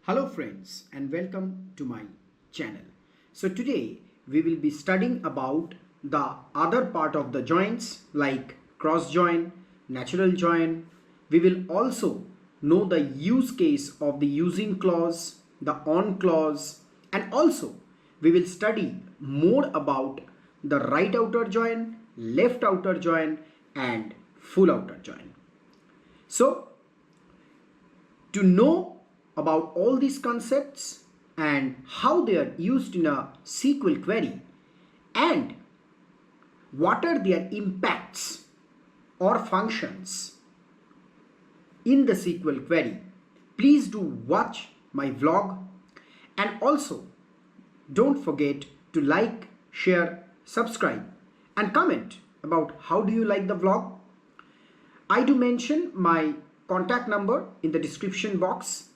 Hello friends and welcome to my channel. So today we will be studying about the other part of the joins like cross join, natural join. We will also know the use case of the using clause, the on clause, and also we will study more about the right outer join, left outer join and full outer join. So to know about all these concepts and how they are used in a SQL query and what are their impacts or functions in the SQL query, please do watch my vlog and also don't forget to like, share, subscribe and comment about how do you like the vlog. I do mention my contact number in the description box.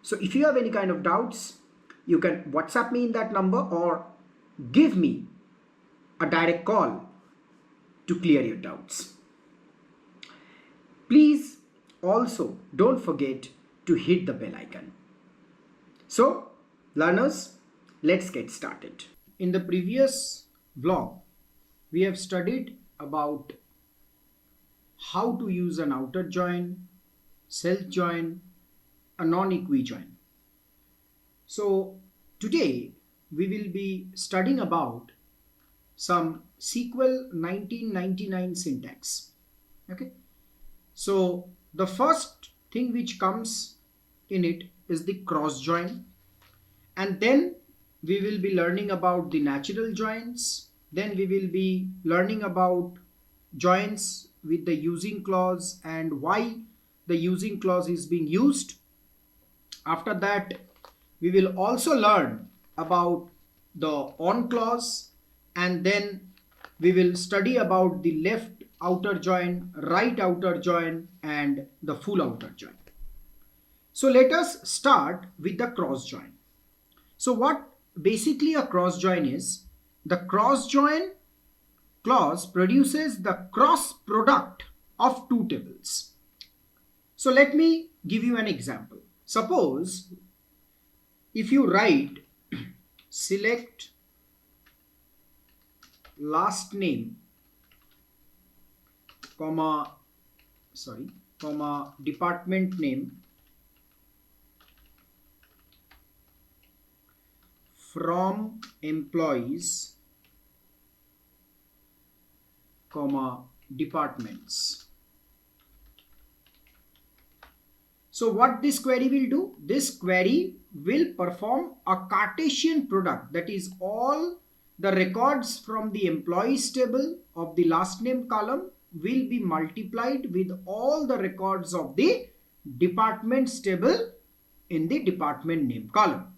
So if you have any kind of doubts, you can WhatsApp me in that number or give me a direct call to clear your doubts. Please also don't forget to hit the bell icon. So learners, let's get started. In the previous vlog, we have studied about how to use an outer join, self join, a non-equi join. So today we will be studying about some SQL 1999 syntax. Okay. So the first thing which comes in it is the cross join, and then we will be learning about the natural joins. Then we will be learning about joins with the using clause and why the using clause is being used. After that, we will also learn about the on clause, and then we will study about the left outer join, right outer join and the full outer join. So let us start with the cross join. So what basically a cross join is, the cross join clause produces the cross product of two tables. So let me give you an example. Suppose if you write select last name comma department name from employees comma departments. So what this query will do? This query will perform a Cartesian product, that is all the records from the employees table of the last name column will be multiplied with all the records of the departments table in the department name column.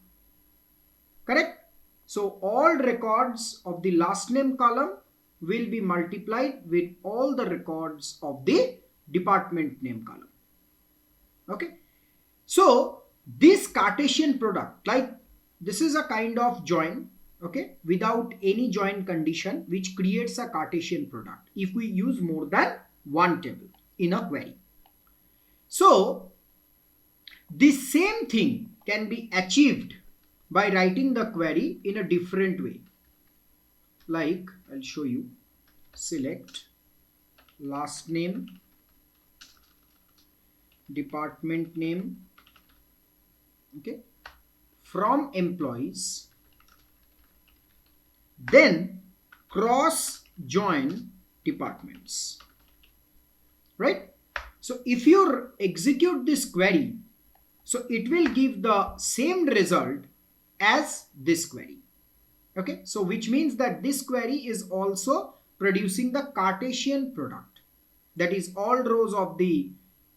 Correct? So all records of the last name column will be multiplied with all the records of the department name column. Okay, so this Cartesian product, like this is a kind of join, okay, without any join condition, which creates a Cartesian product if we use more than one table in a query. So this same thing can be achieved by writing the query in a different way. Like I'll show you, select last name, department name, okay, from employees, then cross join departments, right? So if you execute this query, so it will give the same result as this query. Okay, so which means that this query is also producing the Cartesian product, that is all rows of the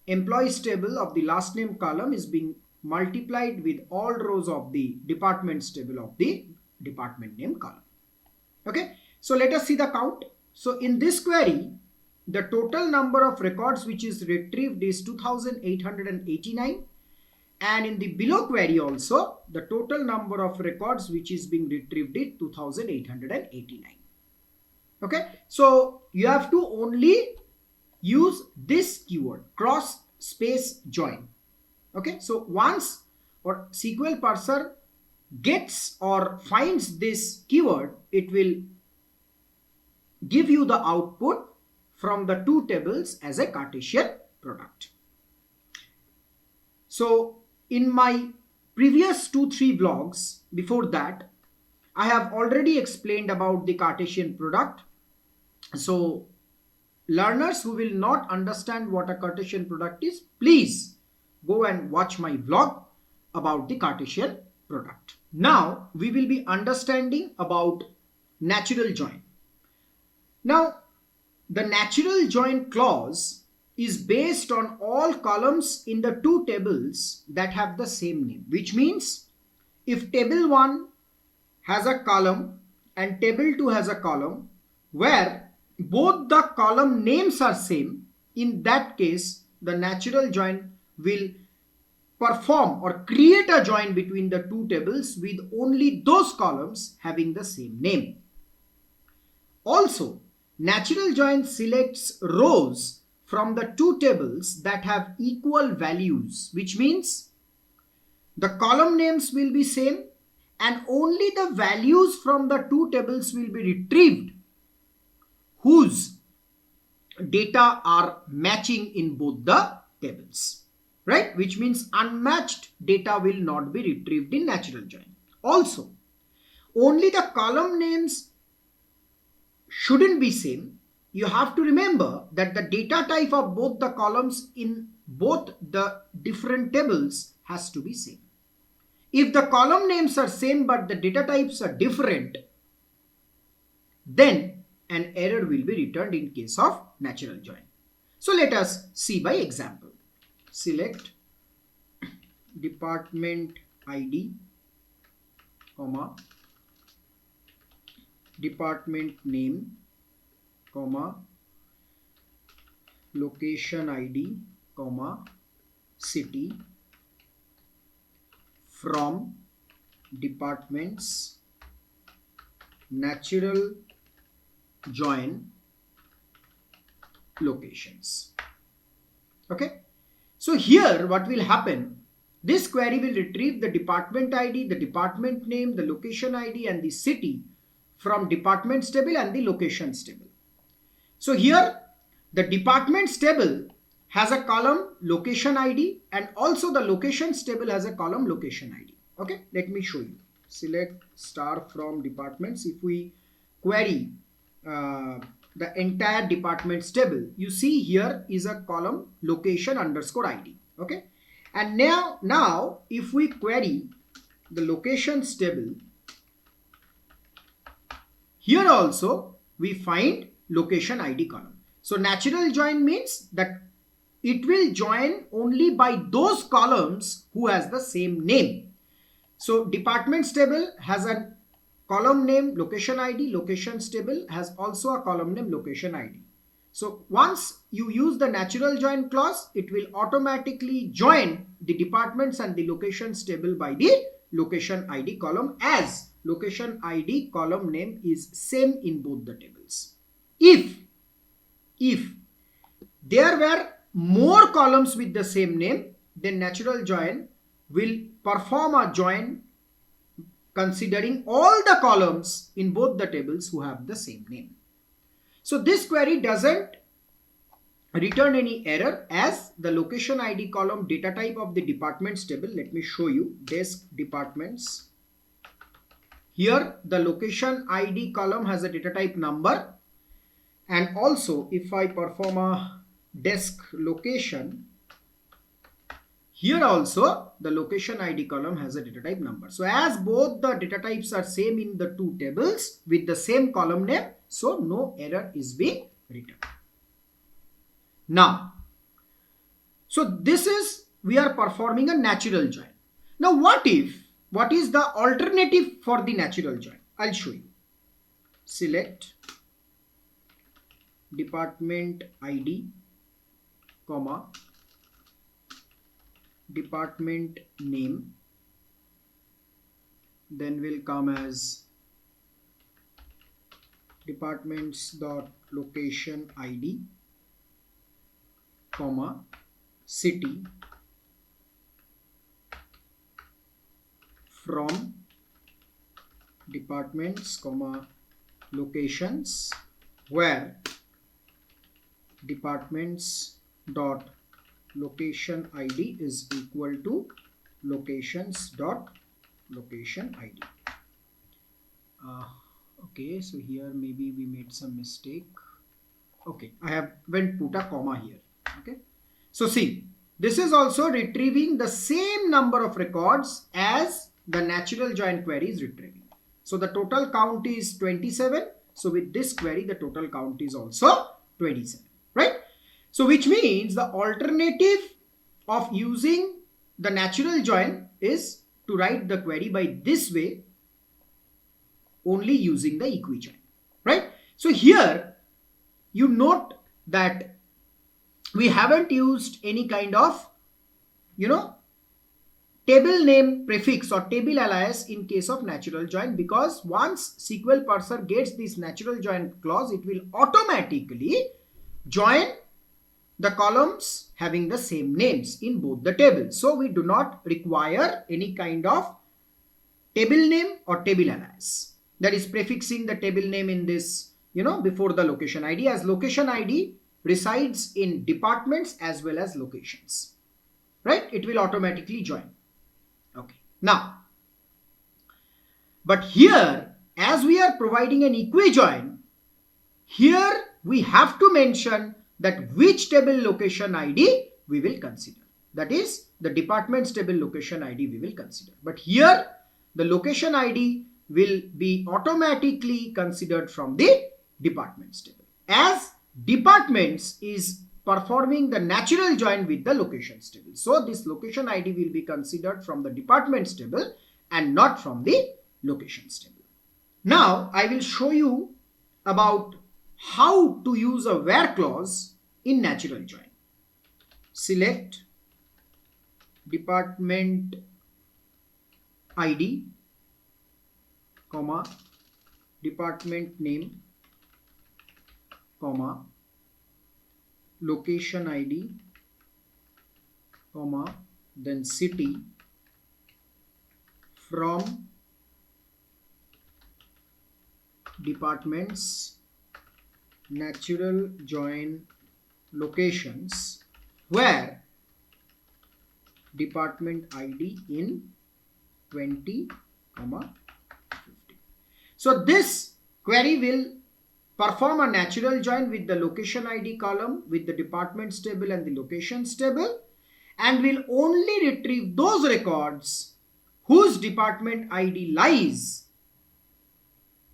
employees table of the last name column is being multiplied with all rows of the departments table of the department name column. Okay, so let us see the count. So in this query, the total number of records which is retrieved is 2889, and in the below query also the total number of records which is being retrieved is 2889. Okay, so you have to only use this keyword cross space join. Okay, so once or SQL parser gets or finds this keyword, it will give you the output from the two tables as a Cartesian product. So in my previous 2-3 vlogs before that, I have already explained about the Cartesian product. So learners who will not understand what a Cartesian product is, please go and watch my vlog about the Cartesian product. Now we will be understanding about natural join. Now the natural join clause is based on all columns in the two tables that have the same name, which means if table 1 has a column and table 2 has a column where both the column names are same, in that case the natural join will perform or create a join between the two tables with only those columns having the same name. Also, natural join selects rows from the two tables that have equal values, which means the column names will be same and only the values from the two tables will be retrieved whose data are matching in both the tables, right? Which means unmatched data will not be retrieved in natural join. Also, only the column names shouldn't be same. You have to remember that the data type of both the columns in both the different tables has to be same. If the column names are same but the data types are different, then an error will be returned in case of natural join. So let us see by example. Select department ID, comma, department name, comma, location ID, comma, city from departments natural join locations. Okay, so here what will happen, this query will retrieve the department ID, the department name, the location ID and the city from departments table and the locations table. So here the departments table has a column location ID and also the locations table has a column location ID. Okay, let me show you. Select star from departments. If we query the entire departments table, you see here is a column location underscore ID. Okay, and now if we query the locations table, here also we find location ID column. So natural join means that it will join only by those columns who has the same name. So departments table has a column name location ID, locations table has also a column name location ID. So once you use the natural join clause, it will automatically join the departments and the locations table by the location ID column, as location ID column name is same in both the tables. If there were more columns with the same name, then natural join will perform a join considering all the columns in both the tables who have the same name. So this query doesn't return any error as the location ID column data type of the departments table. Let me show you. Desk departments. Here the location ID column has a data type number, and also if I perform a desk location, here also the location ID column has a data type number. So as both the data types are same in the two tables with the same column name, so no error is being returned. Now, so this is, we are performing a natural join. Now what is the alternative for the natural join? I'll show you. Select department ID, comma, department name, then will come as departments dot location ID, comma, city from departments, comma, locations, where departments dot location ID is equal to locations dot location ID. Okay, so here maybe we made some mistake. Okay, I have put a comma here. Okay, so see, this is also retrieving the same number of records as the natural join query is retrieving. So the total count is 27. So with this query, the total count is also 27, right? So which means the alternative of using the natural join is to write the query by this way, only using the equi-join, right? So here you note that we haven't used any kind of, table name prefix or table alias in case of natural join, because once SQL parser gets this natural join clause, it will automatically join the columns having the same names in both the tables. So we do not require any kind of table name or table alias, that is prefixing the table name in this, before the location ID, as location ID resides in departments as well as locations, right? It will automatically join. Okay, now, but here, as we are providing an equi-join, here we have to mention that which table location ID we will consider. That is the department's table location ID we will consider. But here the location ID will be automatically considered from the departments table, as departments is performing the natural join with the locations table. So this location ID will be considered from the departments table and not from the locations table. Now I will show you about how to use a where clause in natural join. Select department ID, comma, department name, comma, location ID, comma, then city, from departments natural join locations, where department ID in 20, 50. So this query will perform a natural join with the location ID column, with the departments table and the locations table, and will only retrieve those records whose department ID lies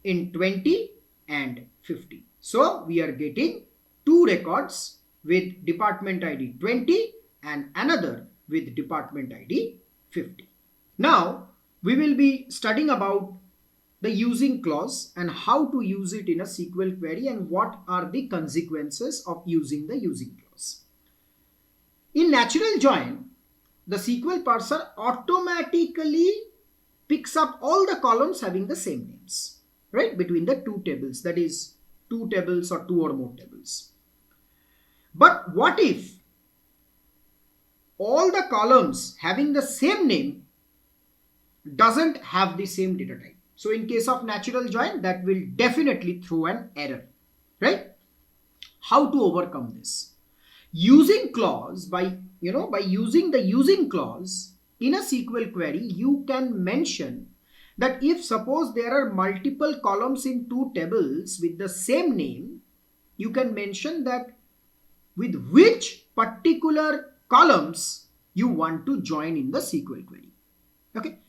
in 20 and 50. So we are getting two records with department ID 20 and another with department ID 50. Now we will be studying about the using clause and how to use it in a SQL query and what are the consequences of using the using clause. In natural join, the SQL parser automatically picks up all the columns having the same names, right, between the two tables, that is two tables or two or more tables. But what if all the columns having the same name doesn't have the same data type? So in case of natural join, that will definitely throw an error, right? How to overcome this? Using clause, by using the using clause in a SQL query, you can mention that if suppose there are multiple columns in two tables with the same name, you can mention that with which particular columns you want to join in the SQL query. Okay.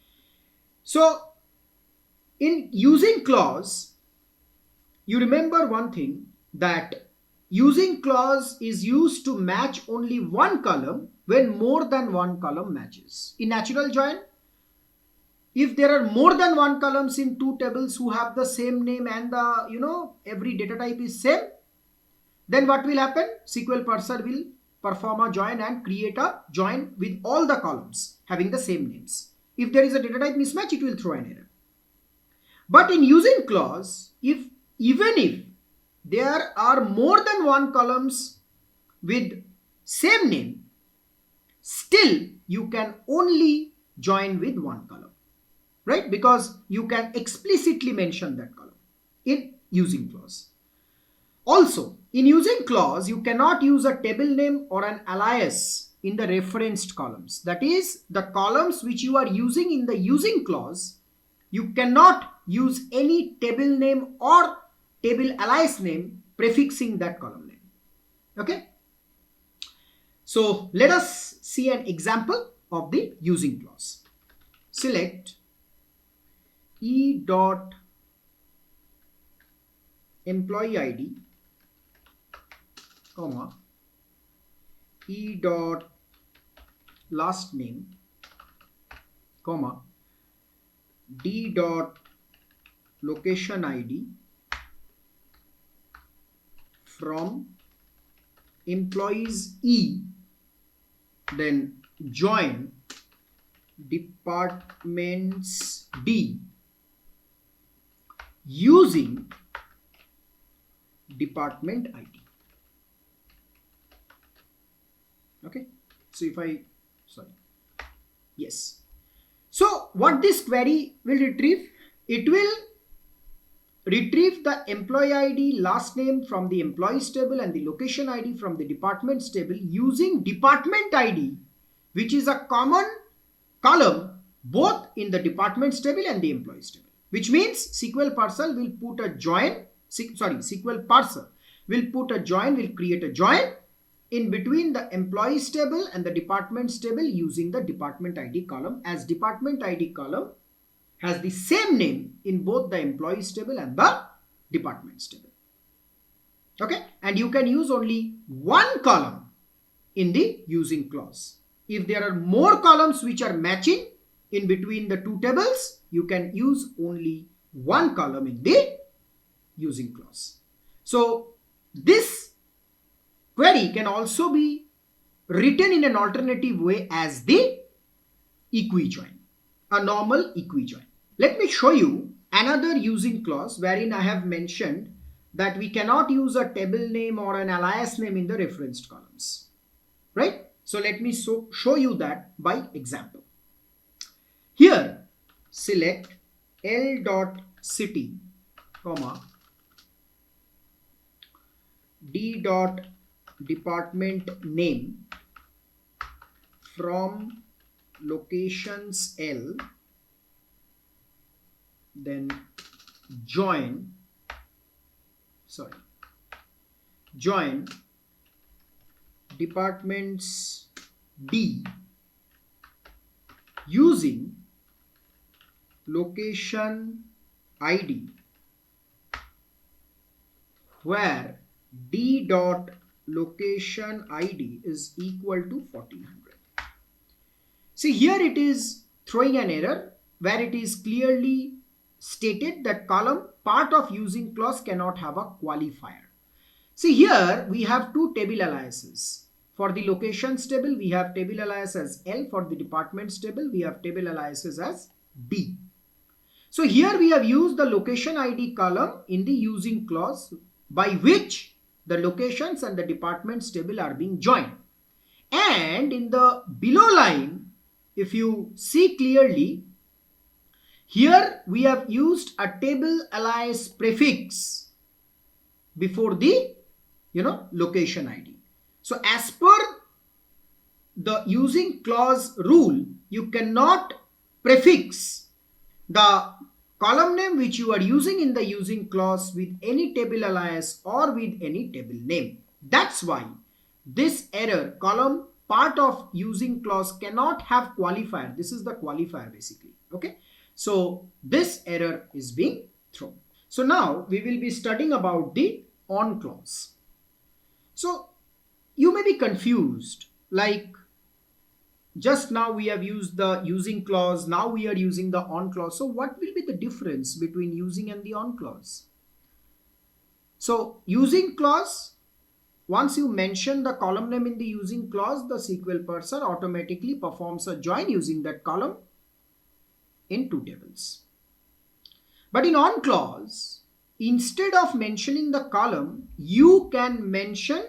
So in using clause, you remember one thing, that using clause is used to match only one column when more than one column matches. In natural join, if there are more than one columns in two tables who have the same name and the every data type is same, then what will happen? SQL parser will perform a join and create a join with all the columns having the same names. If there is a data type mismatch, it will throw an error. But in using clause, even if there are more than one columns with same name, still you can only join with one column. right? Because you can explicitly mention that column in using clause. Also, in using clause, you cannot use a table name or an alias in the referenced columns. That is, the columns which you are using in the using clause, you cannot use any table name or table alias name prefixing that column name. Okay? So let us see an example of the using clause. Select e dot employee ID, comma, e dot last name, comma, d dot location ID from employees E, then join departments D using department ID. Okay, so yes. So what this query will retrieve? It will retrieve the employee ID last name from the employees table and the location ID from the departments table using department ID, which is a common column both in the departments table and the employees table, which means SQL parser will put a join, SQL parser will put a join, will create a join in between the employees table and the departments table using the department ID column, as department ID column has the same name in both the employees table and the departments table. Okay, and you can use only one column in the using clause. If there are more columns which are matching in between the two tables, you can use only one column in the using clause. So this query can also be written in an alternative way as the equi-join, a normal equi-join. Let me show you another using clause wherein I have mentioned that we cannot use a table name or an alias name in the referenced columns, right? So let me show you that by example. Here, select L.city, comma, D dot department name from locations L, then join departments D using location ID where D dot location ID is equal to 1400. See, here it is throwing an error where it is clearly stated that column part of using clause cannot have a qualifier. See, here we have two table aliases. For the locations table, we have table alias as L. For the departments table, we have table aliases as D. So here we have used the location ID column in the using clause by which the locations and the departments table are being joined. And in the below line, if you see clearly, here we have used a table alias prefix before the location ID. So as per the using clause rule, you cannot prefix the column name which you are using in the using clause with any table alias or with any table name. That's why this error, column part of using clause cannot have qualifier. This is the qualifier basically. Okay. So this error is being thrown. So now we will be studying about the on clause. So you may be confused, like just now we have used the using clause, now we are using the on clause. So what will be the difference between using and the on clause? So using clause, once you mention the column name in the using clause, the SQL parser automatically performs a join using that column in two tables. But in on clause, instead of mentioning the column, you can mention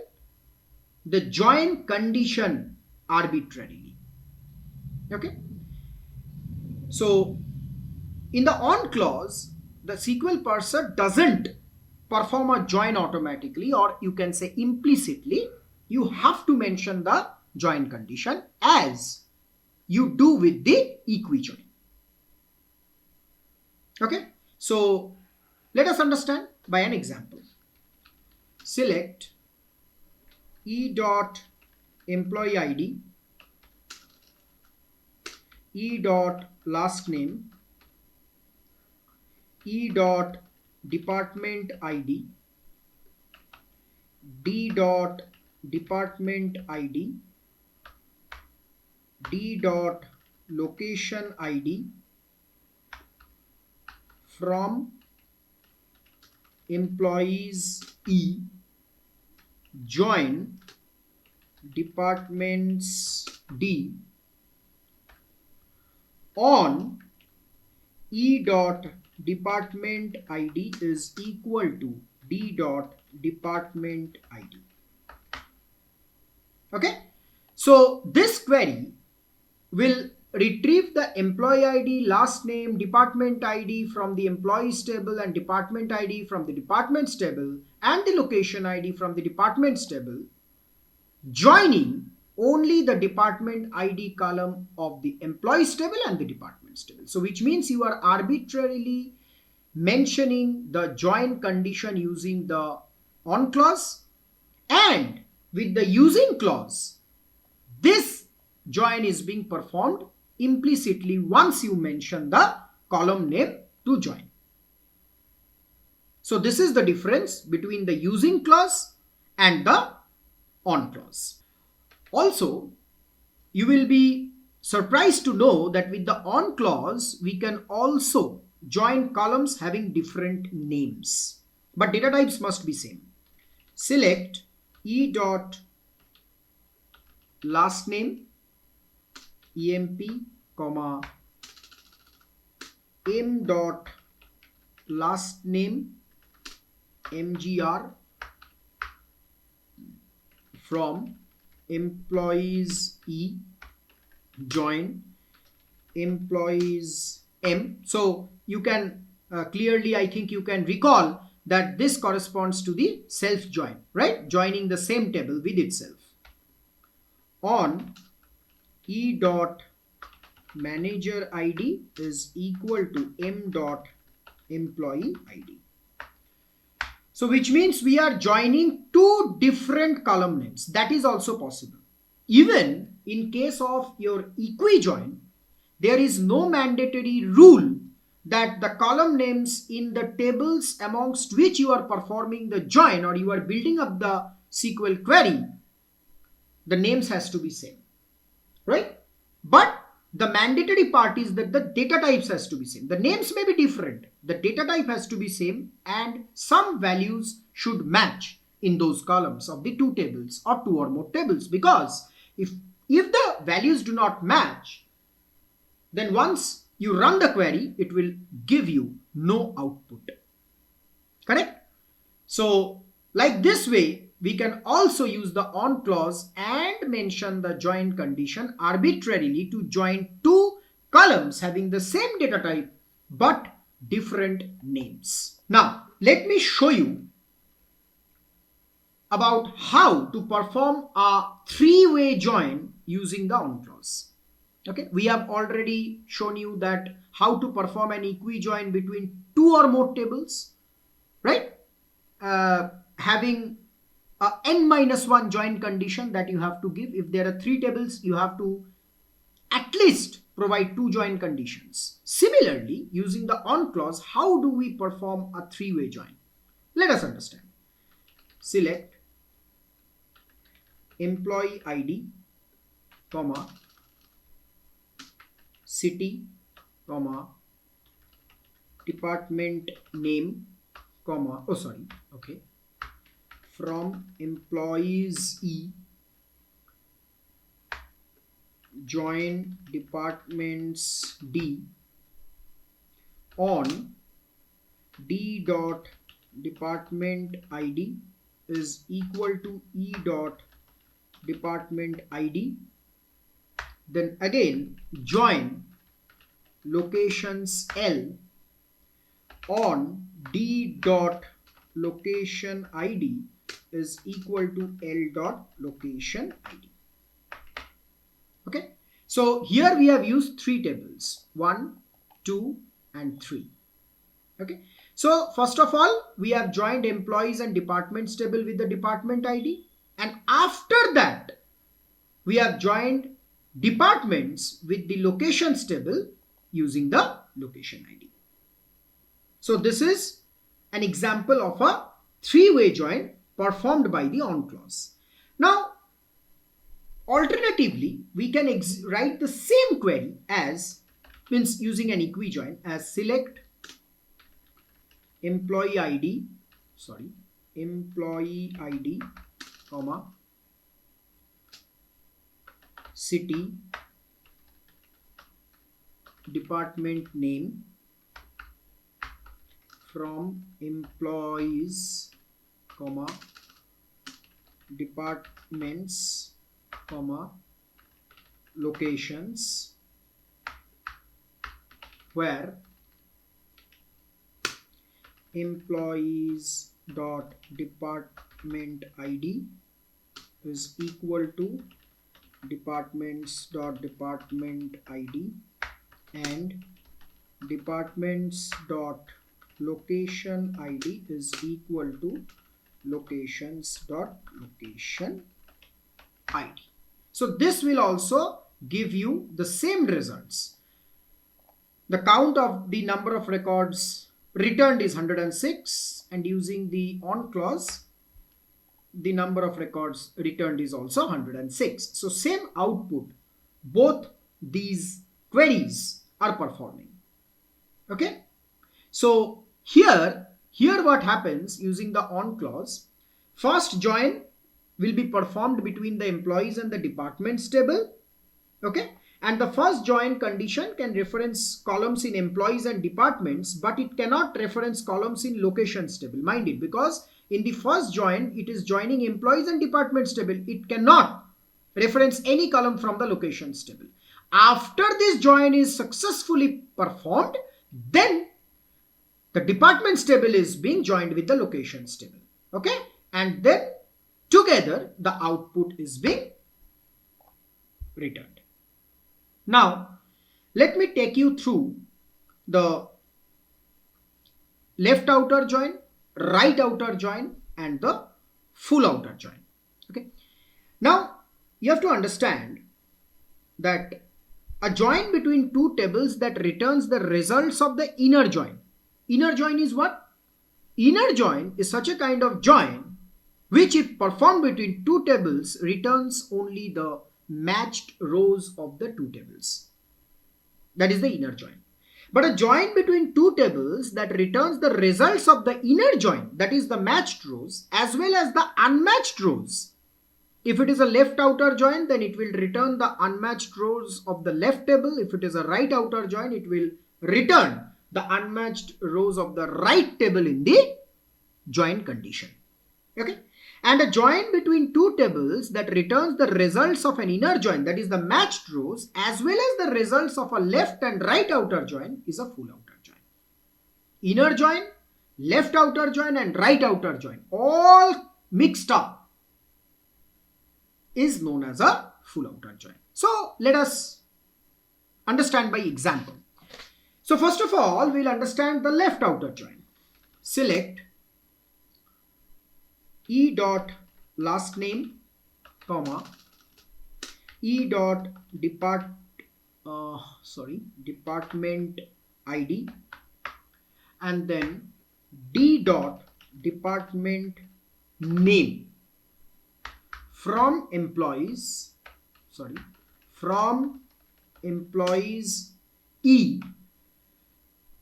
the join condition arbitrarily. Okay. So In the on clause, the SQL parser doesn't perform a join automatically, or you can say implicitly. You have to mention the join condition as you do with the equi-join. Okay, so let us understand by an example. Select e dot employee ID, e dot last name, e dot department ID, d dot department ID, d dot location ID from employees E, join departments D on E dot department ID is equal to D dot department ID. Okay, so this query will retrieve the employee ID, last name, department ID from the employees table, and department ID from the departments table, and the location ID from the departments table, joining only the department ID column of the employees table and the departments table. So which means you are arbitrarily mentioning the join condition using the on clause, and with the using clause, this join is being performed implicitly once you mention the column name to join. So this is the difference between the using clause and the on clause. Also, you will be surprised to know that with the on clause, we can also join columns having different names, but data types must be same. Select e dot last name, emp, comma, m dot last name, mgr from employees E, join employees M. So you can clearly, I think you can recall that this corresponds to the self join, right? Joining the same table with itself. On E dot manager ID is equal to M dot employee ID. So which means we are joining two different column names. That is also possible. Even in case of your equi-join, there is no mandatory rule that the column names in the tables amongst which you are performing the join or you are building up the SQL query, the names has to be same, right? But the mandatory part is that the data types has to be same. The names may be different. The data type has to be same, and some values should match in those columns of the two tables or two or more tables, because if the values do not match, then once you run the query, it will give you no output. Correct? So like this way, we can also use the on clause and mention the join condition arbitrarily to join two columns having the same data type but different names. Now, let me show you about how to perform a three-way join using the on clause. Okay, we have already shown you that how to perform an equi-join between two or more tables, right? Having a n-1 join condition that you have to give. If there are three tables, you have to at least provide two join conditions. Similarly, using the on clause, how do we perform a three-way join? Let us understand. Select employee ID, comma, city, comma, department name, comma, from employees E, join departments D on D dot department ID is equal to E dot department ID. Then again join locations L on D dot location ID is equal to L dot location ID. Okay, so here we have used three tables, 1, 2 and 3. Okay, so first of all we have joined employees and departments table with the department ID, and after that we have joined departments with the locations table using the location ID. So this is an example of a three-way join performed by the on clause. Now alternatively, we can write the same query as, means using an equijoin, as select employee ID, comma, city, department name from employees, comma, departments, comma, locations, where employees dot department ID is equal to departments dot department ID and departments dot location ID is equal to locations dot location ID. So this will also give you the same results. The count of the number of records returned is 106, and using the on clause the number of records returned is also 106. So same output both these queries are performing. Okay, so here what happens using the on clause, first join will be performed between the employees and the departments table. Okay, and the first join condition can reference columns in employees and departments, but it cannot reference columns in locations table. Mind it, because in the first join it is joining employees and departments table. It cannot reference any column from the locations table. After this join is successfully performed, then the departments table is being joined with the locations table. Okay, and then together the output is being returned. Now let me take you through the left outer join, right outer join and the full outer join. Okay, now you have to understand that a join between two tables that returns the results of the inner join. Inner join is what? Inner join is such a kind of join which, if performed between two tables, returns only the matched rows of the two tables. That is the inner join. But a join between two tables that returns the results of the inner join, that is the matched rows, as well as the unmatched rows. If it is a left outer join, then it will return the unmatched rows of the left table. If it is a right outer join, it will return the unmatched rows of the right table in the join condition. Okay, and a join between two tables that returns the results of an inner join, that is the matched rows, as well as the results of a left and right outer join, is a full outer join. Inner join, left outer join and right outer join all mixed up is known as a full outer join. So let us understand by example. So first of all, we'll understand the left outer join. Select E dot last name, comma, E dot department ID, and then D dot department name from employees E.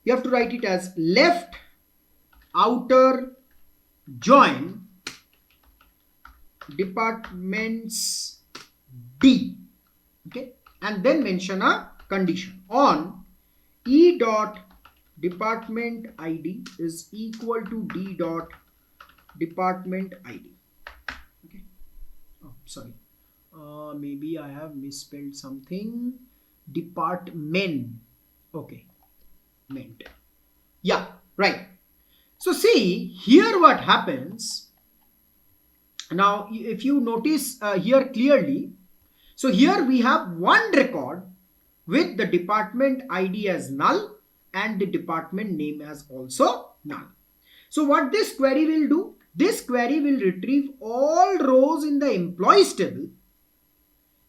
You have to write it as left outer join departments D. Okay, and then mention a condition on E dot department ID is equal to D dot department ID. Okay, oh sorry, maybe I have misspelled something. Department, Okay, meant. Yeah, right. So see here what happens. Now if you notice here clearly, so here we have one record with the department ID as null and the department name as also null. So what this query will do? This query will retrieve all rows in the employees table,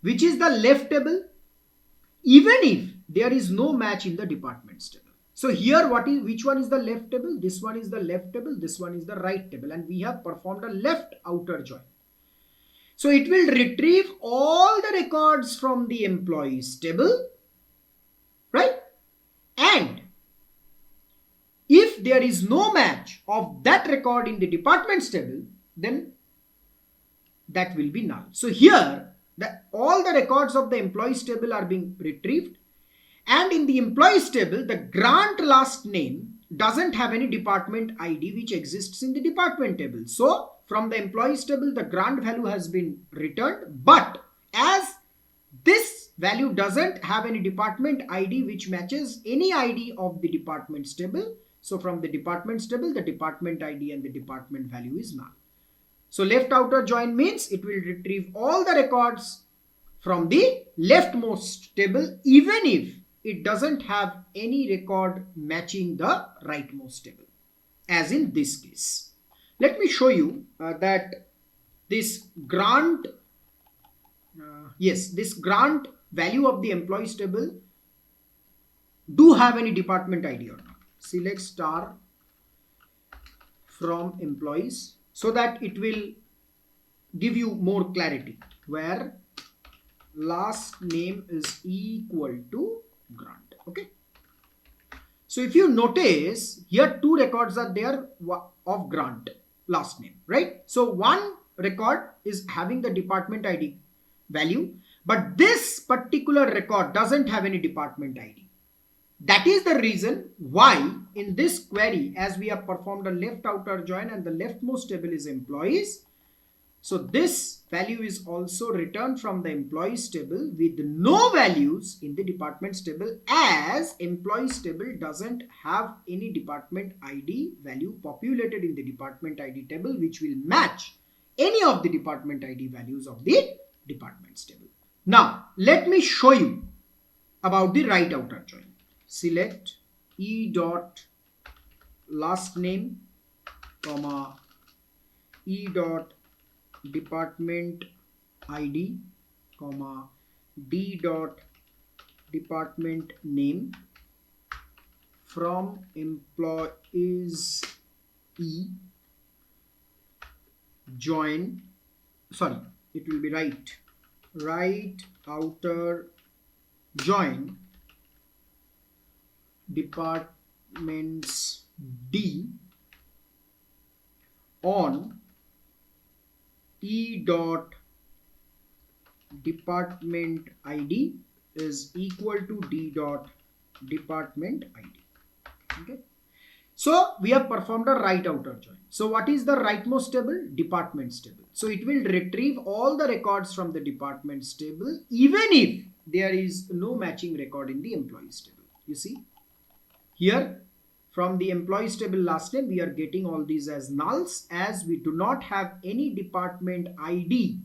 which is the left table, even if there is no match in the departments table. So here which one is the left table? This one is the left table, this one is the right table, and we have performed a left outer join. So it will retrieve all the records from the employees table, right? And if there is no match of that record in the departments table, then that will be null. So here all the records of the employees table are being retrieved, and in the employees table the grant last name doesn't have any department ID which exists in the department table. So from the employees table the grant value has been returned, but as this value doesn't have any department ID which matches any ID of the departments table, so from the departments table the department ID and the department value is null. So left outer join means it will retrieve all the records from the leftmost table even if it doesn't have any record matching the rightmost table, as in this case. Let me show you that this grant, this grant value of the employees table do have any department ID or not. Select star from employees so that it will give you more clarity, where last name is equal to grant. Okay, so if you notice here two records are there of grant last name, right? So one record is having the department ID value, but this particular record doesn't have any department ID. That is the reason why in this query, as we have performed a left outer join and the leftmost table is employees, so this value is also returned from the employees table with no values in the departments table, as employees table doesn't have any department ID value populated in the department ID table which will match any of the department ID values of the departments table. Now let me show you about the right outer join. Select e dot last name comma e dot department ID comma d dot department name from employees e join, sorry, it will be right outer join departments D on e dot department ID is equal to d dot department ID. Okay, so we have performed a right outer join. So what is the rightmost table? Departments table. So it will retrieve all the records from the departments table even if there is no matching record in the employees table. You see here from the employees table last name we are getting all these as nulls, as we do not have any department ID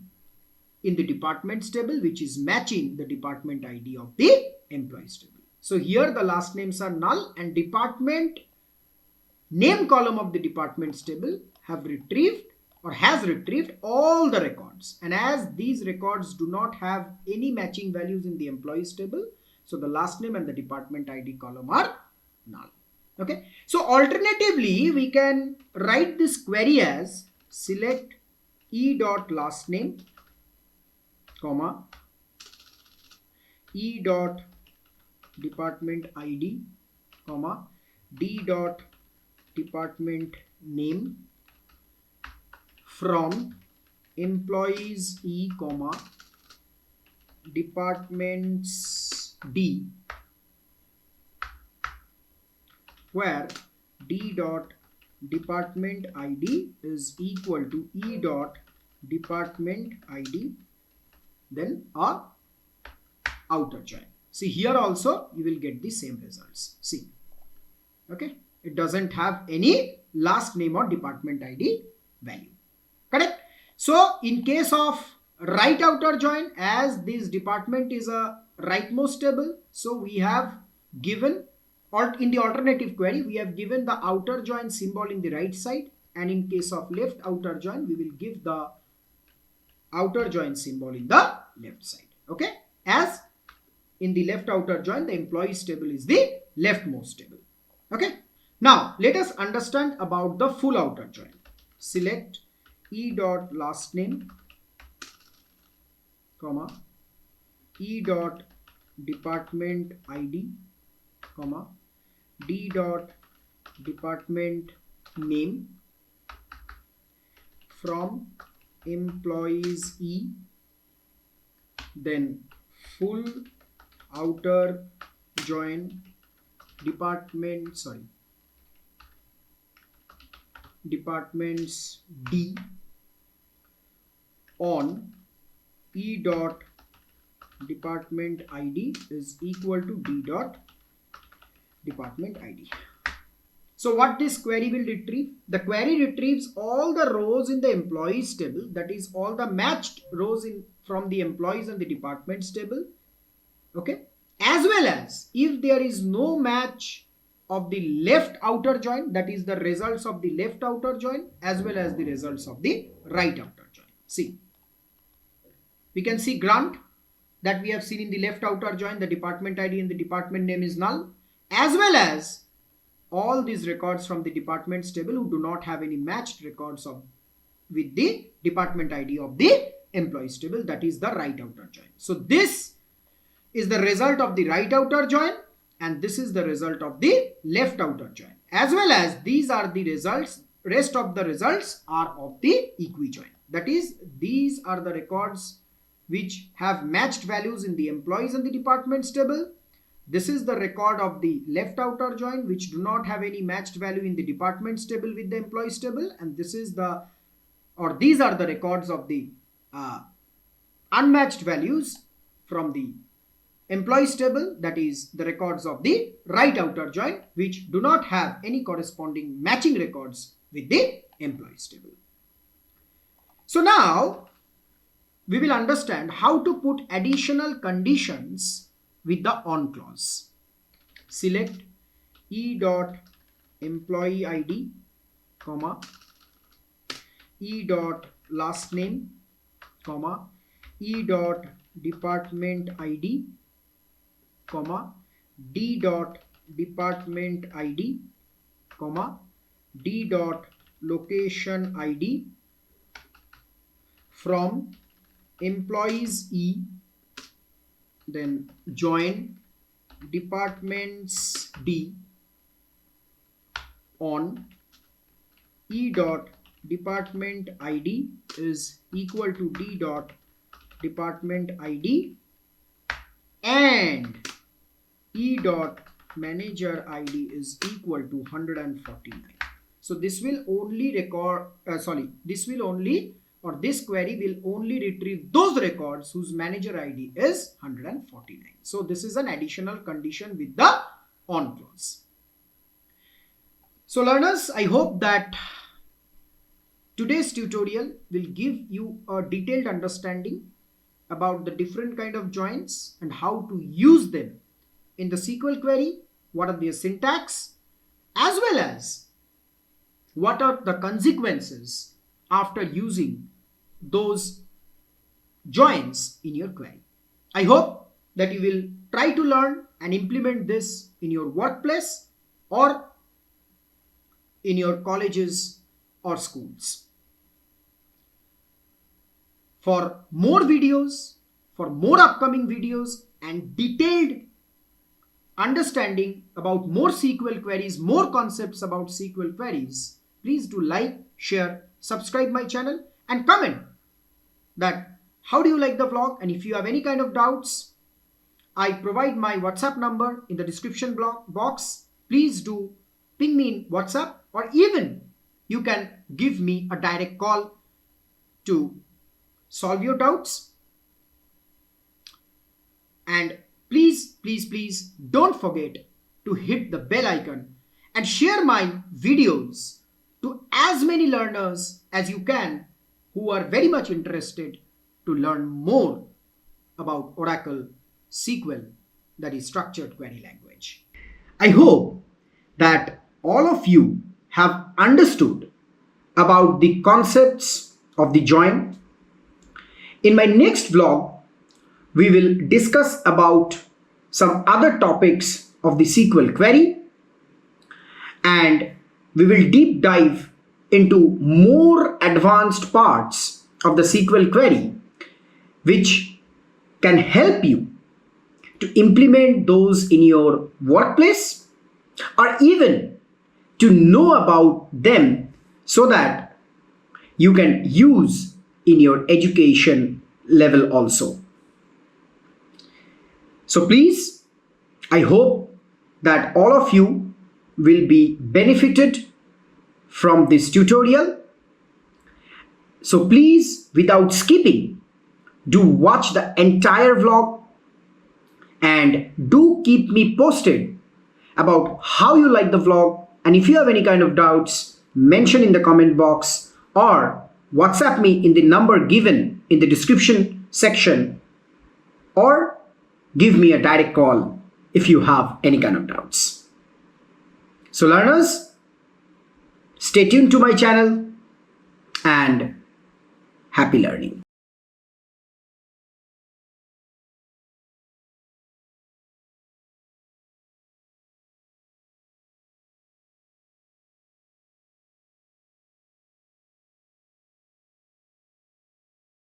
in the departments table which is matching the department ID of the employees table. So here the last names are null, and department name column of the departments table have retrieved or has retrieved all the records, and as these records do not have any matching values in the employees table, so the last name and the department ID column are null. Okay, so alternatively we can write this query as select e dot last name comma e dot department ID comma d dot department name from employees e comma departments D, where d dot department ID is equal to e dot department ID, then a outer join. See, here also you will get the same results. See, okay, it doesn't have any last name or department ID value. Correct? So in case of right outer join, as this department is a rightmost table, so we have given, or in the alternative query, we have given the outer join symbol in the right side, and in case of left outer join, we will give the outer join symbol in the left side. Okay, as in the left outer join, the employees table is the leftmost table. Okay, now let us understand about the full outer join. Select e dot last name, comma, e dot department ID, comma, d dot department name from employees E, then full outer join departments D on E dot department ID is equal to D dot department ID. So what this query will retrieve? The query retrieves all the rows in the employees table, that is all the matched rows from the employees and the departments table. Okay, as well as if there is no match of the left outer join, that is the results of the left outer join as well as the results of the right outer join. See, we can see grant that we have seen in the left outer join, the department ID and the department name is null, as well as all these records from the departments table who do not have any matched records with the department ID of the employees table, that is the right outer join. So this is the result of the right outer join and this is the result of the left outer join, as well as these are the results, rest of the results are of the equi-join. That is, these are the records which have matched values in the employees and the departments table. This is the record of the left outer join which do not have any matched value in the departments table with the employees table, and this is the, or these are the records of the unmatched values from the employees table, that is the records of the right outer join which do not have any corresponding matching records with the employees table. So now we will understand how to put additional conditions with the on clause. Select e dot employee ID, comma, e dot last name, comma, e dot department ID, comma, d dot department ID, comma, d dot location ID from employees E, then join departments D on E dot department ID is equal to D dot department ID and E dot manager ID is equal to 149. So this will only record, this query will only retrieve those records whose manager ID is 149. So this is an additional condition with the on clause. So learners, I hope that today's tutorial will give you a detailed understanding about the different kind of joins and how to use them in the SQL query, what are their syntax, as well as what are the consequences after using those joins in your query. I hope that you will try to learn and implement this in your workplace or in your colleges or schools. For more videos, for more upcoming videos and detailed understanding about more SQL queries, more concepts about SQL queries, please do like, share, subscribe my channel and comment that how do you like the vlog, and if you have any kind of doubts, I provide my WhatsApp number in the description box. Please do ping me in WhatsApp, or even you can give me a direct call to solve your doubts. And please please don't forget to hit the bell icon and share my videos to as many learners as you can who are very much interested to learn more about Oracle SQL, that is structured query language. I hope that all of you have understood about the concepts of the join. In my next vlog, we will discuss about some other topics of the SQL query, and we will deep dive into more advanced parts of the SQL query which can help you to implement those in your workplace or even to know about them so that you can use in your education level also. So please, I hope that all of you will be benefited from this tutorial. So please, without skipping, do watch the entire vlog and do keep me posted about how you like the vlog, and if you have any kind of doubts, mention in the comment box or WhatsApp me in the number given in the description section, or give me a direct call if you have any kind of doubts. So learners, stay tuned to my channel and happy learning.